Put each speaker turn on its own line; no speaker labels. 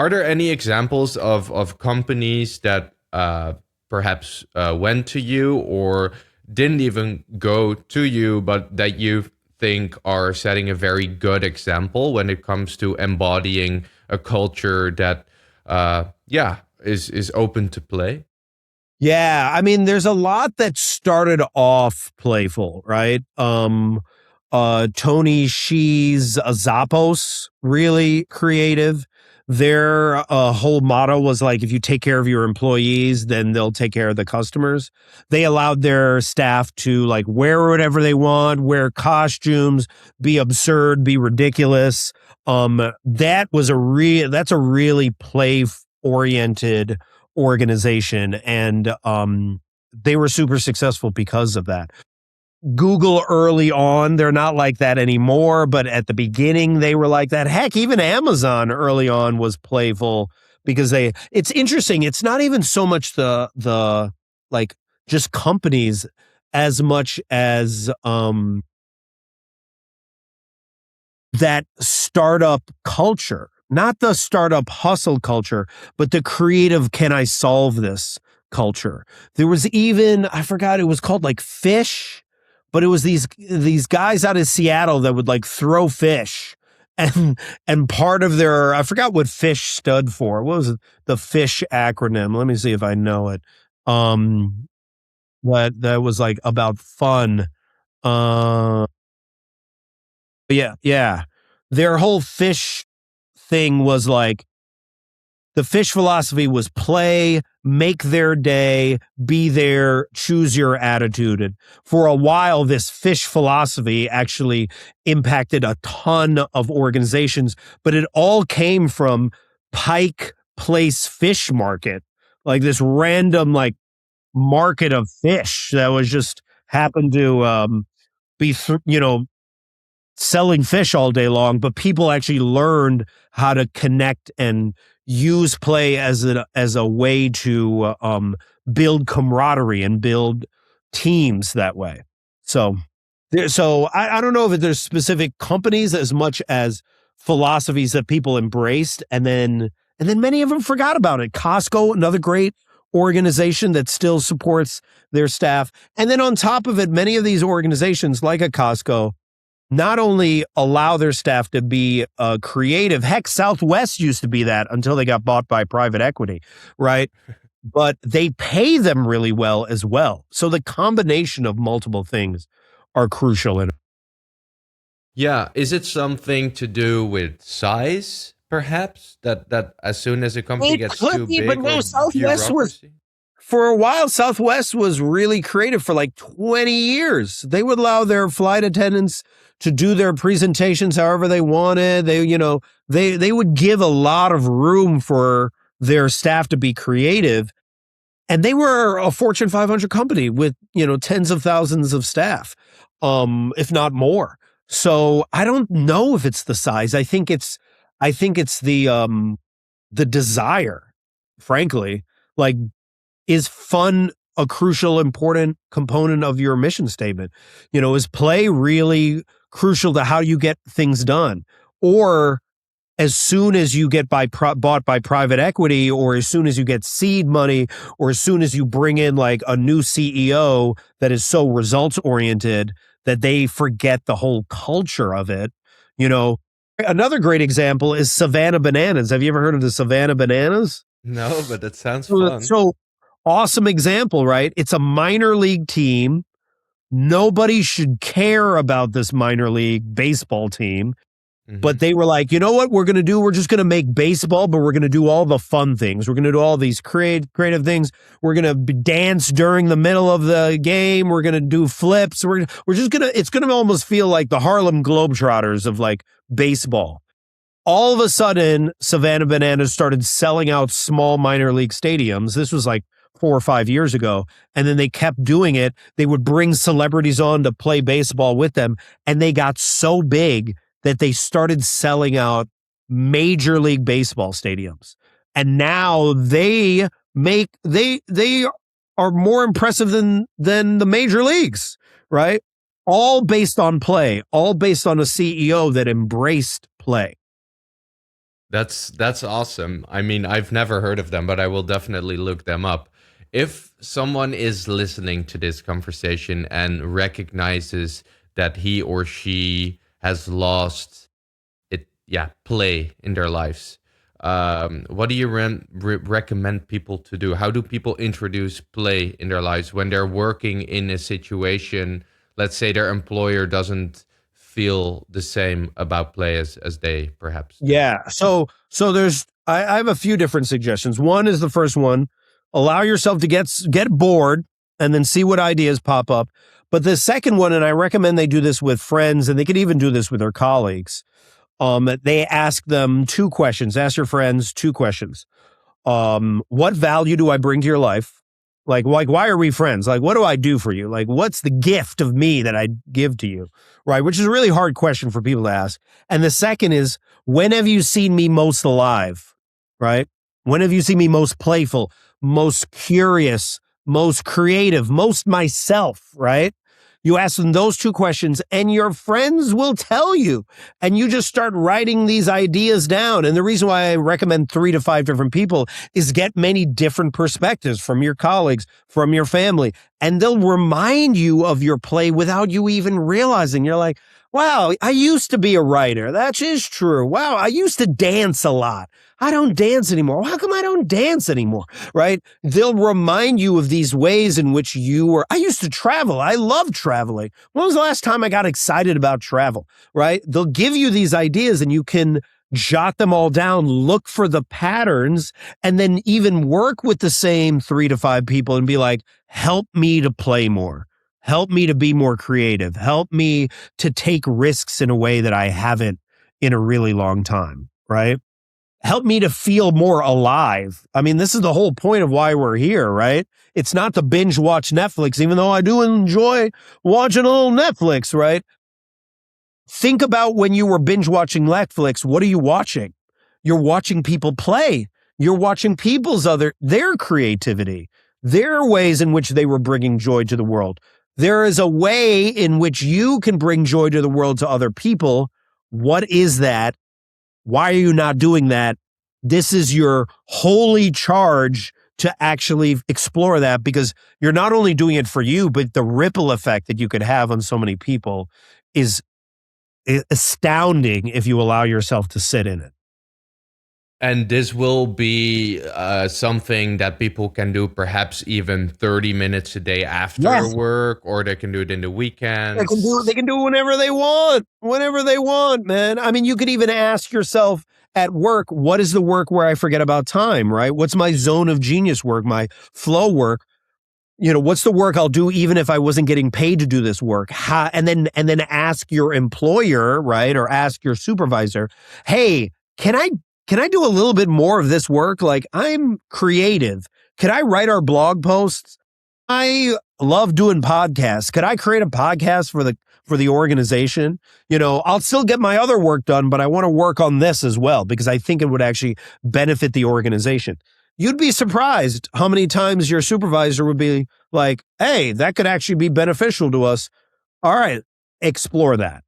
Are there any examples of companies that perhaps went to you or didn't even go to you, but that you think are setting a very good example when it comes to embodying a culture that, is open to play?
Yeah, I mean, there's a lot that started off playful, right? Tony Shee's Zappos, really creative. Their whole motto was like, if you take care of your employees, then they'll take care of the customers. They allowed their staff to like wear whatever they want, wear costumes, be absurd, be ridiculous. That's a really play oriented organization, and they were super successful because of that. Google early on, they're not like that anymore, but at the beginning they were like that. Heck, even Amazon early on was playful because it's interesting, it's not even so much the like just companies as much as that startup culture, not the startup hustle culture, but the creative, can I solve this culture. There was even, I forgot, it was called like Fish, but it was these guys out of Seattle that would like throw fish. And part of their, I forgot what Fish stood for. What was it? The Fish acronym? Let me see if I know it. What that was like about fun. Uh yeah. Their whole fish thing was like, the fish philosophy was play, make their day, be there, choose your attitude. And for a while, this fish philosophy actually impacted a ton of organizations, but it all came from Pike Place Fish Market, like this random like market of fish that was just happened to be, selling fish all day long, but people actually learned how to connect and use play as a way to build camaraderie and build teams that way. So I don't know if there's specific companies as much as philosophies that people embraced, and then many of them forgot about it. Costco, another great organization that still supports their staff, and then on top of it, many of these organizations like a Costco not only allow their staff to be creative. Heck, Southwest used to be that until they got bought by private equity, right? But they pay them really well as well. So the combination of multiple things are crucial in it.
Yeah, is it something to do with size, perhaps? That as soon as a company
It
gets
could
too
be, but
big,
no,
or
Southwest was,
bureaucracy?
for a while, Southwest was really creative for like 20 years. They would allow their flight attendants to do their presentations however they wanted. They would give a lot of room for their staff to be creative. And they were a Fortune 500 company with, tens of thousands of staff, if not more. So I don't know if it's the size. I think it's the desire, frankly. Like, is fun a crucial, important component of your mission statement? Is play really crucial to how you get things done? Or as soon as you get bought by private equity, or as soon as you get seed money, or as soon as you bring in like a new CEO that is so results oriented that they forget the whole culture of it, you know, another great example is Savannah Bananas. Have you ever heard of the Savannah Bananas?
No, but that sounds fun.
So awesome example, right? It's a minor league team. Nobody should care about this minor league baseball team.
Hmm.
But they were like, you know what we're going to do? We're just going to make baseball, but we're going to do all the fun things. We're going to do all these creative things. We're going to dance during the middle of the game. We're going to do flips. We're just going to, it's going to almost feel like the Harlem Globetrotters of like baseball. All of a sudden, Savannah Bananas started selling out small minor league stadiums. This was like 4 or 5 years ago. And then they kept doing it. They would bring celebrities on to play baseball with them. And they got so big that they started selling out Major League Baseball stadiums. And now they are more impressive than the major leagues, right? All based on play, all based on a CEO that embraced play.
That's awesome. I mean, I've never heard of them, but I will definitely look them up. If someone is listening to this conversation and recognizes that he or she has lost it, yeah, play in their lives, what do you recommend people to do? How do people introduce play in their lives when they're working in a situation? Let's say their employer doesn't feel the same about play as they perhaps do.
Yeah. So there's I have a few different suggestions. One is the first one. Allow yourself to get bored and then see what ideas pop up. But the second one, and I recommend they do this with friends, and they could even do this with their colleagues. They ask them two questions. Ask your friends two questions. What value do I bring to your life? Like, why are we friends? Like, what do I do for you? Like, what's the gift of me that I give to you? Right. Which is a really hard question for people to ask. And the second is, when have you seen me most alive? Right. When have you seen me most playful, most curious, most creative, most myself? Right. You ask them those two questions and your friends will tell you, and you just start writing these ideas down. And the reason why I recommend 3 to 5 different people is get many different perspectives from your colleagues, from your family, and they'll remind you of your play without you even realizing. You're like, wow, I used to be a writer. That is true. Wow, I used to dance a lot. I don't dance anymore. How come I don't dance anymore? Right? They'll remind you of these ways in which you were. I used to travel. I love traveling. When was the last time I got excited about travel? Right? They'll give you these ideas and you can jot them all down, look for the patterns, and then even work with the same 3 to 5 people and be like, help me to play more. Help me to be more creative. Help me to take risks in a way that I haven't in a really long time. Right? Help me to feel more alive. I mean, this is the whole point of why we're here, right? It's not to binge watch Netflix, even though I do enjoy watching a little Netflix, right? Think about when you were binge watching Netflix. What are you watching? You're watching people play. You're watching their creativity, their ways in which they were bringing joy to the world. There is a way in which you can bring joy to the world to other people. What is that? Why are you not doing that? This is your holy charge to actually explore that, because you're not only doing it for you, but the ripple effect that you could have on so many people is astounding if you allow yourself to sit in it.
And this will be something that people can do perhaps even 30 minutes a day after
Yes.
work, or they can do it in the weekends.
They can do it whenever they want, man. I mean, you could even ask yourself at work, what is the work where I forget about time, right? What's my zone of genius work, my flow work? What's the work I'll do even if I wasn't getting paid to do this work? And then ask your employer, right? Or ask your supervisor, hey, can I do a little bit more of this work? Like, I'm creative. Can I write our blog posts? I love doing podcasts. Could I create a podcast for the organization? I'll still get my other work done, but I want to work on this as well because I think it would actually benefit the organization. You'd be surprised how many times your supervisor would be like, hey, that could actually be beneficial to us. All right, explore that.